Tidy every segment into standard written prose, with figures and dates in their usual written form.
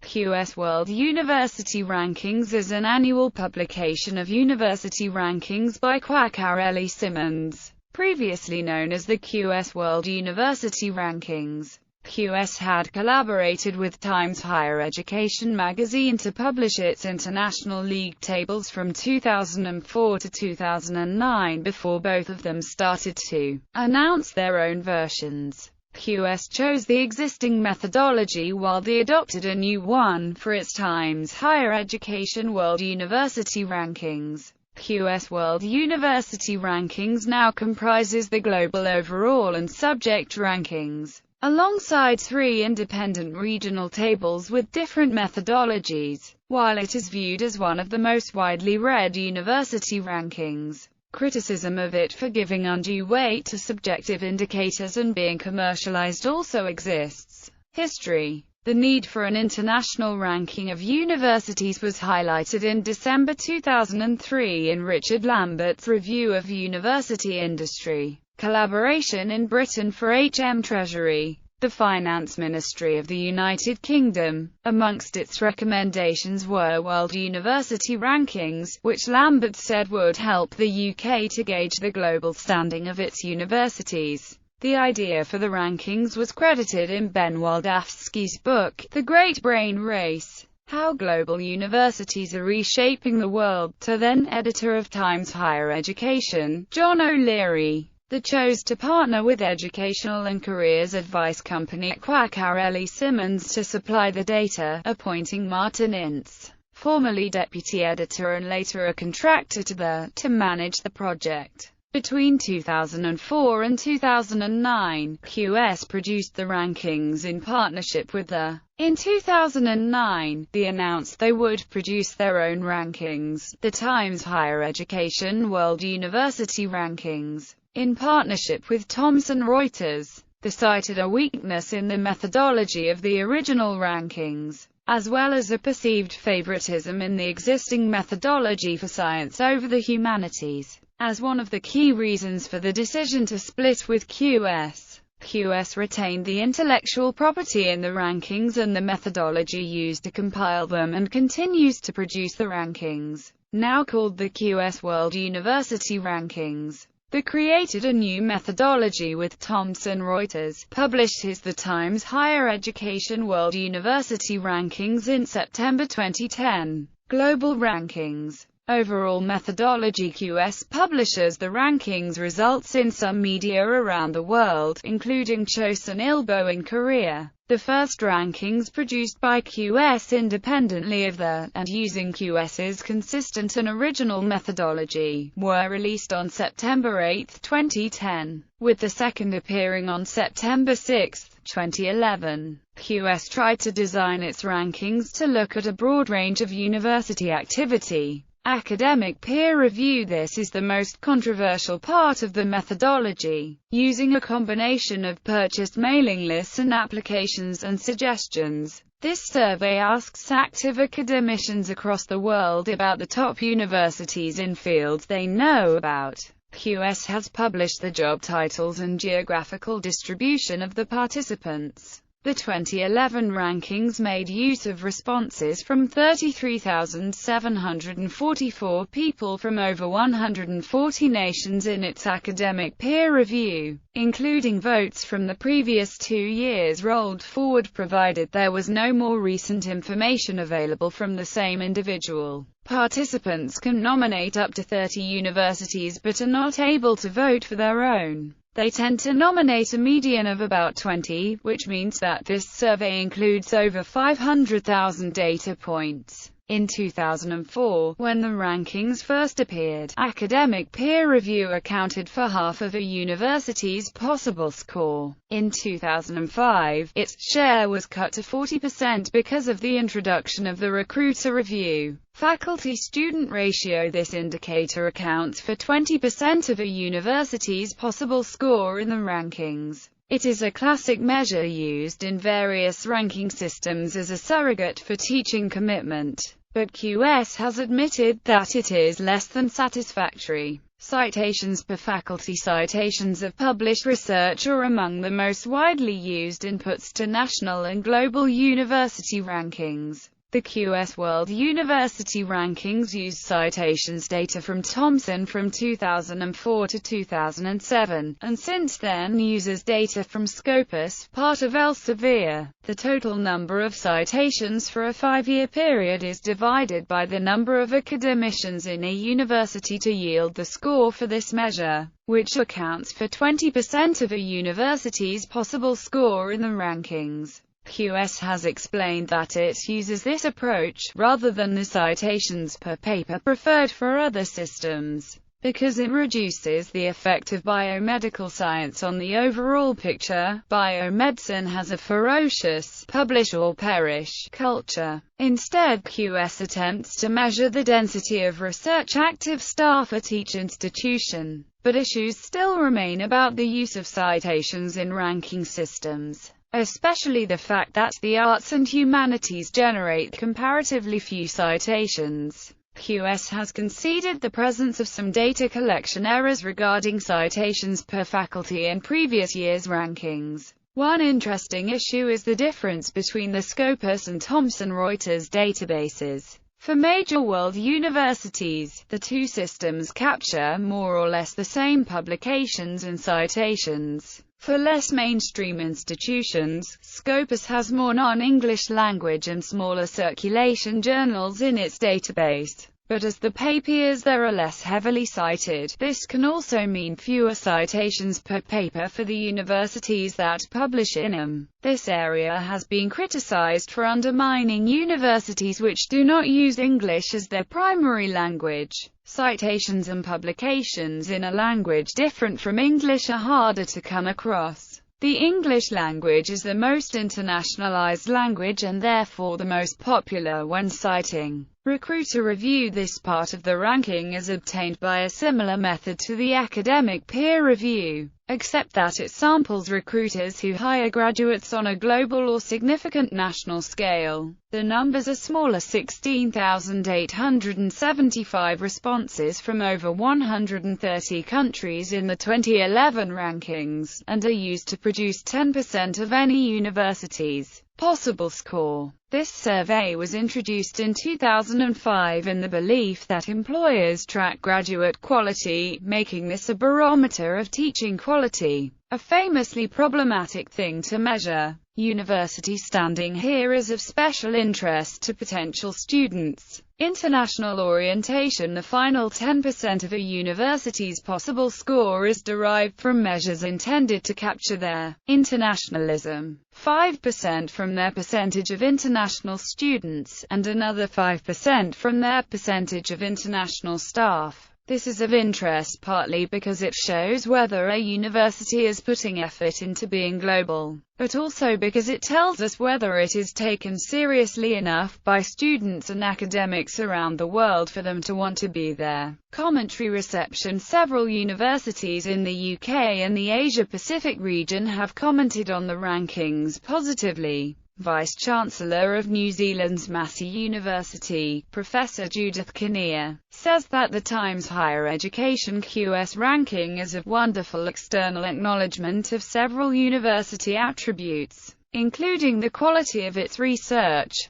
QS World University Rankings is an annual publication of university rankings by Quacquarelli-Symonds, previously known as the QS World University Rankings. QS had collaborated with Times Higher Education magazine to publish its international league tables from 2004 to 2009 before both of them started to announce their own versions. QS chose the existing methodology while they adopted a new one for its Times Higher Education World University Rankings. QS World University Rankings now comprises the global overall and subject rankings, alongside 3 independent regional tables with different methodologies. While it is viewed as one of the most widely read university rankings, criticism of it for giving undue weight to subjective indicators and being commercialized also exists. History. The need for an international ranking of universities was highlighted in December 2003 in Richard Lambert's Review of University Industry. Collaboration in Britain for HM Treasury, the Finance Ministry of the United Kingdom. Amongst its recommendations were World University Rankings, which Lambert said would help the UK to gauge the global standing of its universities. The idea for the rankings was credited in Ben Waldavsky's book, The Great Brain Race: How Global Universities Are Reshaping the World, to then editor of Times Higher Education, John O'Leary. They chose to partner with educational and careers advice company Quacquarelli-Symonds to supply the data, appointing Martin Ince, formerly deputy editor and later a contractor to manage the project. Between 2004 and 2009, QS produced the rankings in partnership with the. In 2009, they announced they would produce their own rankings, the Times Higher Education World University Rankings, in partnership with Thomson Reuters. They cited a weakness in the methodology of the original rankings, as well as a perceived favoritism in the existing methodology for science over the humanities, as one of the key reasons for the decision to split with QS. QS retained the intellectual property in the rankings and the methodology used to compile them and continues to produce the rankings, now called the QS World University Rankings. They created a new methodology with Thomson Reuters, published his The Times Higher Education World University Rankings in September 2010. Global Rankings. Overall methodology. QS publishes the rankings results in some media around the world, including Chosun Ilbo in Korea. The first rankings produced by QS independently of the, and using QS's consistent and original methodology, were released on September 8, 2010, with the second appearing on September 6, 2011. QS tried to design its rankings to look at a broad range of university activity. Academic peer review. This is the most controversial part of the methodology. Using a combination of purchased mailing lists and applications and suggestions, this survey asks active academicians across the world about the top universities in fields they know about. QS has published the job titles and geographical distribution of the participants. The 2011 rankings made use of responses from 33,744 people from over 140 nations in its academic peer review, including votes from the previous 2 years rolled forward provided there was no more recent information available from the same individual. Participants can nominate up to 30 universities but are not able to vote for their own. They tend to nominate a median of about 20, which means that this survey includes over 500,000 data points. In 2004, when the rankings first appeared, academic peer review accounted for half of a university's possible score. In 2005, its share was cut to 40% because of the introduction of the recruiter review. Faculty-student ratio. This indicator accounts for 20% of a university's possible score in the rankings. It is a classic measure used in various ranking systems as a surrogate for teaching commitment, but QS has admitted that it is less than satisfactory. Citations per faculty. Citations of published research are among the most widely used inputs to national and global university rankings. The QS World University Rankings use citations data from Thomson from 2004 to 2007, and since then uses data from Scopus, part of Elsevier. The total number of citations for a 5-year period is divided by the number of academicians in a university to yield the score for this measure, which accounts for 20% of a university's possible score in the rankings. QS has explained that it uses this approach, rather than the citations per paper preferred for other systems, because it reduces the effect of biomedical science on the overall picture. Biomedicine has a ferocious publish or perish culture. Instead, QS attempts to measure the density of research active staff at each institution, but issues still remain about the use of citations in ranking systems, especially the fact that the arts and humanities generate comparatively few citations. QS has conceded the presence of some data collection errors regarding citations per faculty in previous years' rankings. One interesting issue is the difference between the Scopus and Thomson Reuters databases. For major world universities, the two systems capture more or less the same publications and citations. For less mainstream institutions, Scopus has more non-English language and smaller circulation journals in its database. But as the papers there are less heavily cited, this can also mean fewer citations per paper for the universities that publish in them. This area has been criticized for undermining universities which do not use English as their primary language. Citations and publications in a language different from English are harder to come across. The English language is the most internationalized language and therefore the most popular when citing. Recruiter review. This part of the ranking is obtained by a similar method to the academic peer review, except that it samples recruiters who hire graduates on a global or significant national scale. The numbers are smaller: 16,875 responses from over 130 countries in the 2011 rankings, and are used to produce 10% of any university's possible score. This survey was introduced in 2005 in the belief that employers track graduate quality, making this a barometer of teaching quality, a famously problematic thing to measure. University standing here is of special interest to potential students. International orientation. The final 10% of a university's possible score is derived from measures intended to capture their internationalism, 5% from their percentage of international students, and another 5% from their percentage of international staff. This is of interest partly because it shows whether a university is putting effort into being global, but also because it tells us whether it is taken seriously enough by students and academics around the world for them to want to be there. Commentary reception. Several universities in the UK and the Asia-Pacific region have commented on the rankings positively. Vice-Chancellor of New Zealand's Massey University, Professor Judith Kinnear, says that the Times Higher Education QS ranking is a wonderful external acknowledgement of several university attributes, including the quality of its research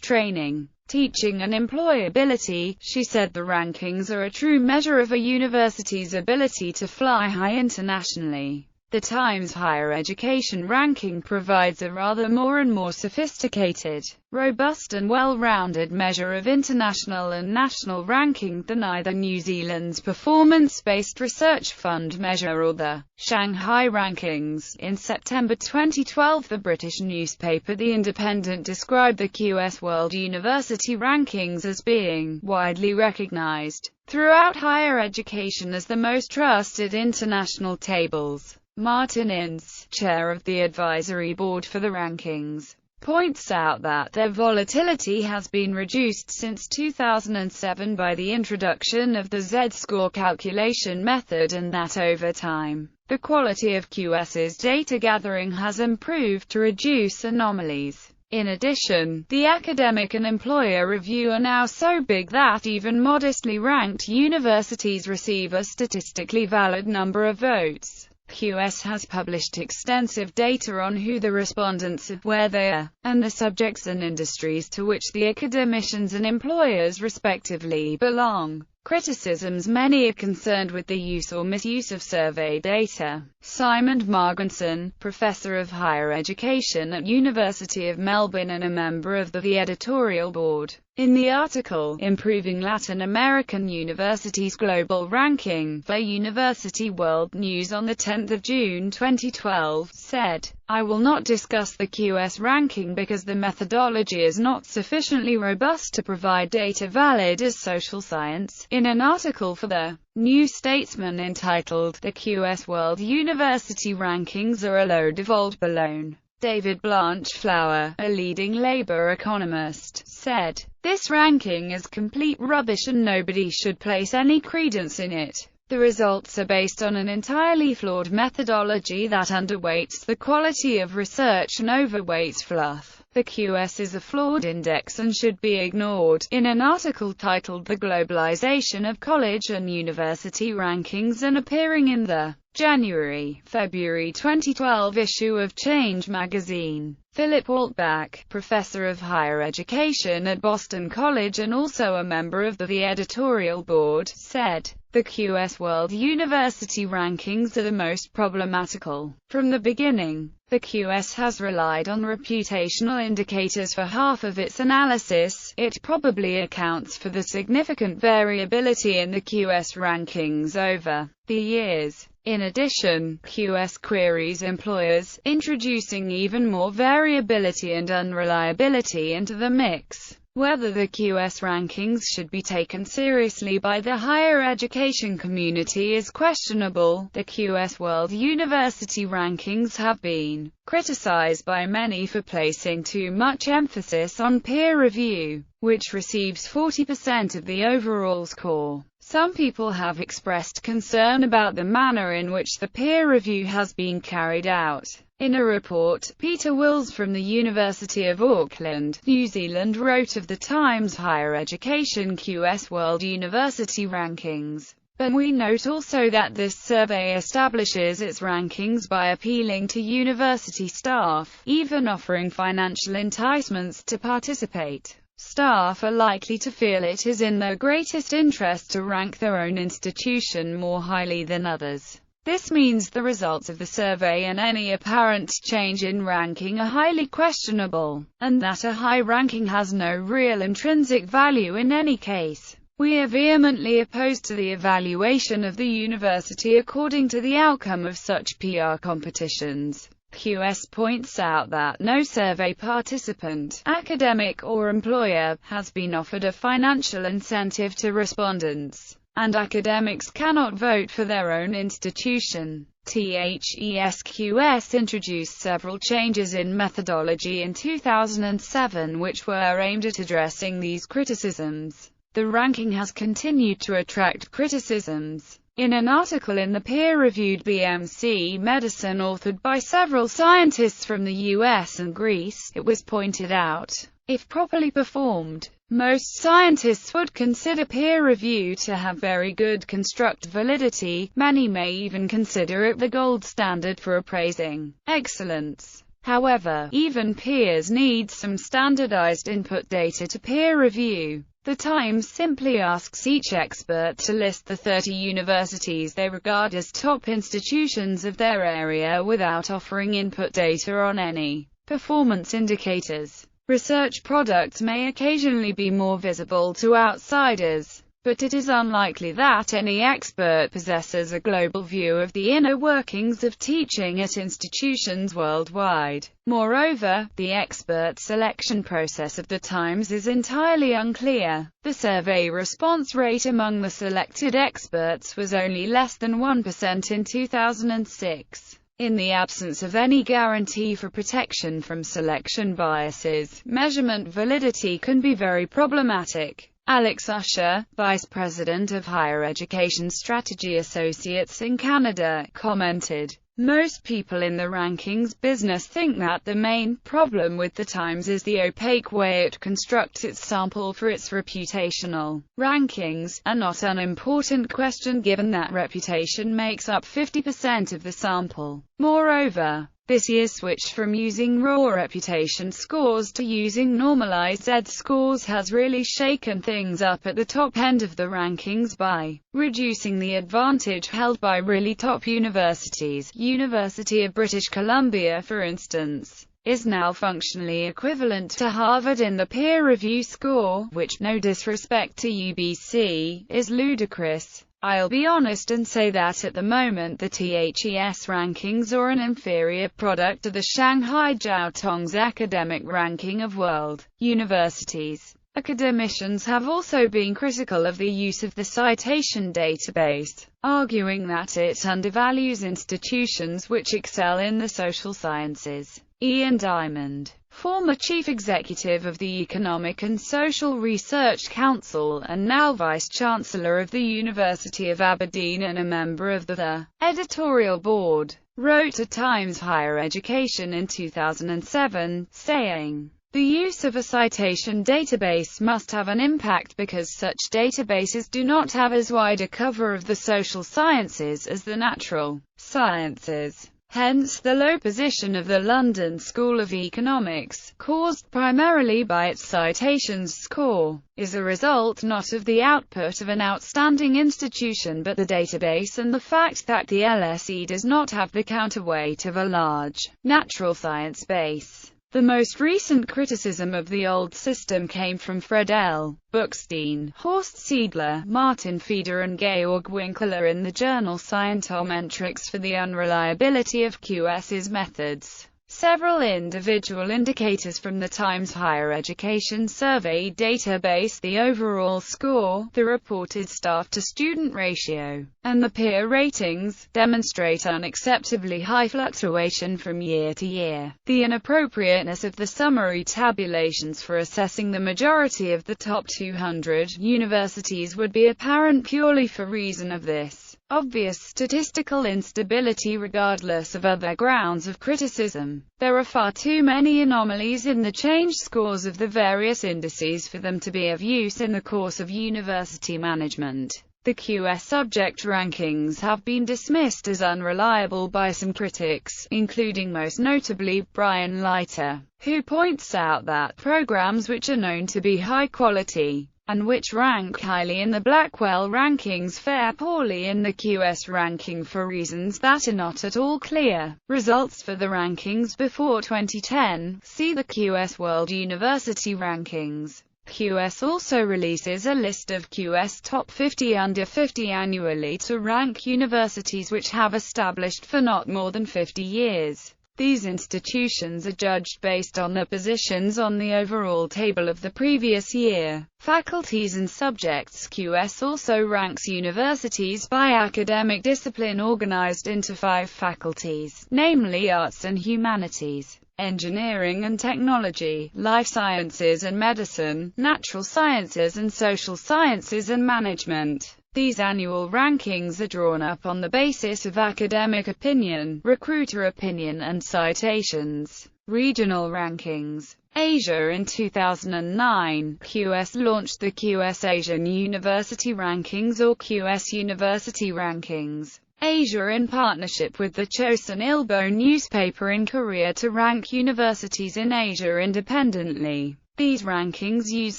training, teaching and employability. She said the rankings are a true measure of a university's ability to fly high internationally. The Times Higher Education ranking provides a rather more and more sophisticated, robust and well-rounded measure of international and national ranking than either New Zealand's performance-based research fund measure or the Shanghai rankings. In September 2012, the British newspaper The Independent described the QS World University Rankings as being widely recognized throughout higher education as the most trusted international tables. Martin Ince, chair of the advisory board for the rankings, points out that their volatility has been reduced since 2007 by the introduction of the Z-score calculation method, and that over time, the quality of QS's data gathering has improved to reduce anomalies. In addition, the academic and employer review are now so big that even modestly ranked universities receive a statistically valid number of votes. QS has published extensive data on who the respondents are, where they are, and the subjects and industries to which the academicians and employers respectively belong. Criticisms: many are concerned with the use or misuse of survey data. Simon Marginson, professor of higher education at University of Melbourne and a member of the editorial board, in the article, Improving Latin American Universities Global Ranking, for University World News on 10 June 2012, said, "I will not discuss the QS ranking because the methodology is not sufficiently robust to provide data valid as social science." In an article for the New Statesman entitled, "The QS World University Rankings Are a Load of Old Baloney," David Blanchflower, a leading Labour economist, said, "This ranking is complete rubbish and nobody should place any credence in it. The results are based on an entirely flawed methodology that underweights the quality of research and overweights fluff. The QS is a flawed index and should be ignored." In an article titled "The Globalization of College and University Rankings" and appearing in the January-February 2012 issue of Change magazine, Philip Altbach, professor of higher education at Boston College and also a member of the editorial board, said, "The QS World University Rankings are the most problematical. From the beginning, the QS has relied on reputational indicators for half of its analysis. It probably accounts for the significant variability in the QS rankings over the years. In addition, QS queries employers, introducing even more variability and unreliability into the mix. Whether the QS rankings should be taken seriously by the higher education community is questionable." The QS World University Rankings have been criticized by many for placing too much emphasis on peer review, which receives 40% of the overall score. Some people have expressed concern about the manner in which the peer review has been carried out. In a report, Peter Wills from the University of Auckland, New Zealand wrote of the Times Higher Education QS World University Rankings. "But we note also that this survey establishes its rankings by appealing to university staff, even offering financial enticements to participate. Staff are likely to feel it is in their greatest interest to rank their own institution more highly than others. This means the results of the survey and any apparent change in ranking are highly questionable, and that a high ranking has no real intrinsic value in any case. We are vehemently opposed to the evaluation of the university according to the outcome of such PR competitions." QS points out that no survey participant, academic or employer, has been offered a financial incentive to respondents, and academics cannot vote for their own institution. THESQS introduced several changes in methodology in 2007 which were aimed at addressing these criticisms. The ranking has continued to attract criticisms. In an article in the peer-reviewed BMC Medicine authored by several scientists from the US and Greece, it was pointed out, if properly performed, most scientists would consider peer review to have very good construct validity. Many may even consider it the gold standard for appraising excellence. However, even peers need some standardized input data to peer review. The Times simply asks each expert to list the 30 universities they regard as top institutions of their area without offering input data on any performance indicators. Research products may occasionally be more visible to outsiders, but it is unlikely that any expert possesses a global view of the inner workings of teaching at institutions worldwide. Moreover, the expert selection process of the Times is entirely unclear. The survey response rate among the selected experts was only less than 1% in 2006. In the absence of any guarantee for protection from selection biases, measurement validity can be very problematic. Alex Usher, Vice President of Higher Education Strategy Associates in Canada, commented, Most people in the rankings business think that the main problem with the Times is the opaque way it constructs its sample for its reputational rankings, a not unimportant question given that reputation makes up 50% of the sample. Moreover, this year's switch from using raw reputation scores to using normalized Z-scores has really shaken things up at the top end of the rankings by reducing the advantage held by really top universities. University of British Columbia, for instance, is now functionally equivalent to Harvard in the peer review score, which, no disrespect to UBC, is ludicrous. I'll be honest and say that at the moment the THES rankings are an inferior product to the Shanghai Jiao Tong's academic ranking of world universities. Academicians have also been critical of the use of the citation database, arguing that it undervalues institutions which excel in the social sciences. Ian Diamond, former chief executive of the Economic and Social Research Council and now vice-chancellor of the University of Aberdeen and a member of the editorial board, wrote to Times Higher Education in 2007, saying, "The use of a citation database must have an impact because such databases do not have as wide a cover of the social sciences as the natural sciences." Hence the low position of the London School of Economics, caused primarily by its citations score, is a result not of the output of an outstanding institution but the database and the fact that the LSE does not have the counterweight of a large natural science base. The most recent criticism of the old system came from Fred L. Buchstein, Horst Siedler, Martin Feder and Georg Winkler in the journal Scientometrics for the unreliability of QS's methods. Several individual indicators from the Times Higher Education Survey database, the overall score, the reported staff-to-student ratio, and the peer ratings, demonstrate unacceptably high fluctuation from year to year. The inappropriateness of the summary tabulations for assessing the majority of the top 200 universities would be apparent purely for reason of this obvious statistical instability regardless of other grounds of criticism. There are far too many anomalies in the change scores of the various indices for them to be of use in the course of university management. The QS subject rankings have been dismissed as unreliable by some critics, including most notably Brian Leiter, who points out that programs which are known to be high quality and which rank highly in the Blackwell rankings fare poorly in the QS ranking for reasons that are not at all clear. Results for the rankings before 2010, see the QS World University Rankings. QS also releases a list of QS Top 50 Under 50 annually to rank universities which have established for not more than 50 years. These institutions are judged based on their positions on the overall table of the previous year. Faculties and Subjects QS also ranks universities by academic discipline organized into 5 faculties, namely Arts and Humanities, Engineering and Technology, Life Sciences and Medicine, Natural Sciences and Social Sciences and Management. These annual rankings are drawn up on the basis of academic opinion, recruiter opinion and citations. Regional rankings. Asia. In 2009, QS launched the QS Asian University Rankings or QS University Rankings Asia in partnership with the Chosun Ilbo newspaper in Korea to rank universities in Asia independently. These rankings use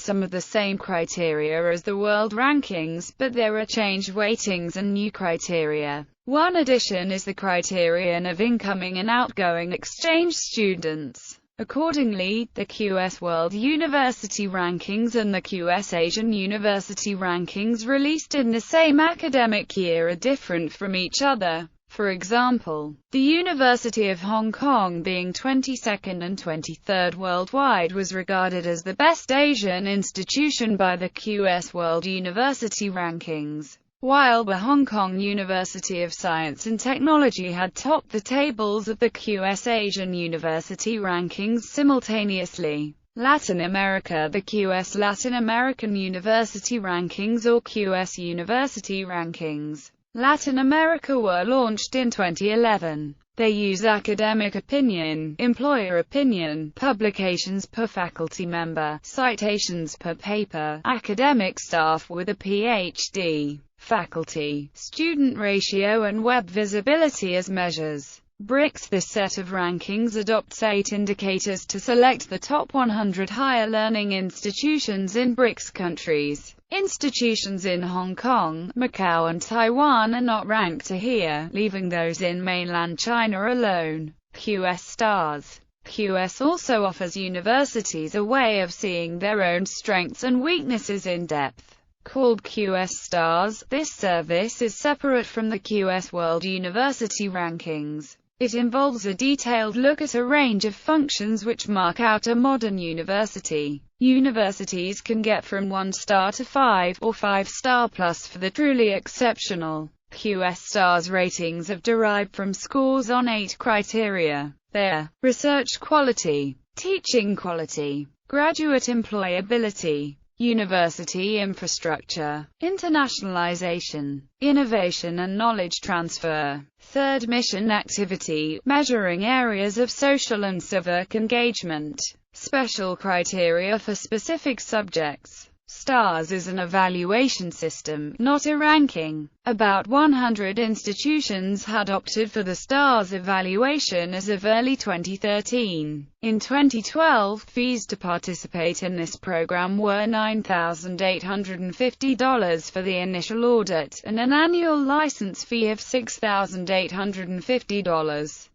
some of the same criteria as the world rankings, but there are changed weightings and new criteria. One addition is the criterion of incoming and outgoing exchange students. Accordingly, the QS World University Rankings and the QS Asian University Rankings released in the same academic year are different from each other. For example, the University of Hong Kong, being 22nd and 23rd worldwide, was regarded as the best Asian institution by the QS World University Rankings, while the Hong Kong University of Science and Technology had topped the tables of the QS Asian University Rankings simultaneously. Latin America. The QS Latin American University Rankings or QS University Rankings Latin America were launched in 2011. They use academic opinion, employer opinion, publications per faculty member, citations per paper, academic staff with a PhD, faculty-student ratio and web visibility as measures. BRICS. This set of rankings adopts 8 indicators to select the top 100 higher learning institutions in BRICS countries. Institutions in Hong Kong, Macau and Taiwan are not ranked here, leaving those in mainland China alone. QS stars. QS also offers universities a way of seeing their own strengths and weaknesses in depth. Called QS stars, this service is separate from the QS World University Rankings. It involves a detailed look at a range of functions which mark out a modern university. Universities can get from 1 star to 5, or 5 star plus for the truly exceptional. QS stars ratings are derived from scores on 8 criteria. They are: research quality, teaching quality, graduate employability, university infrastructure, internationalization, innovation and knowledge transfer. Third, mission activity, measuring areas of social and civic engagement. Special criteria for specific subjects. STARS is an evaluation system, not a ranking. About 100 institutions had opted for the STARS evaluation as of early 2013. In 2012, fees to participate in this program were $9,850 for the initial audit, and an annual license fee of $6,850.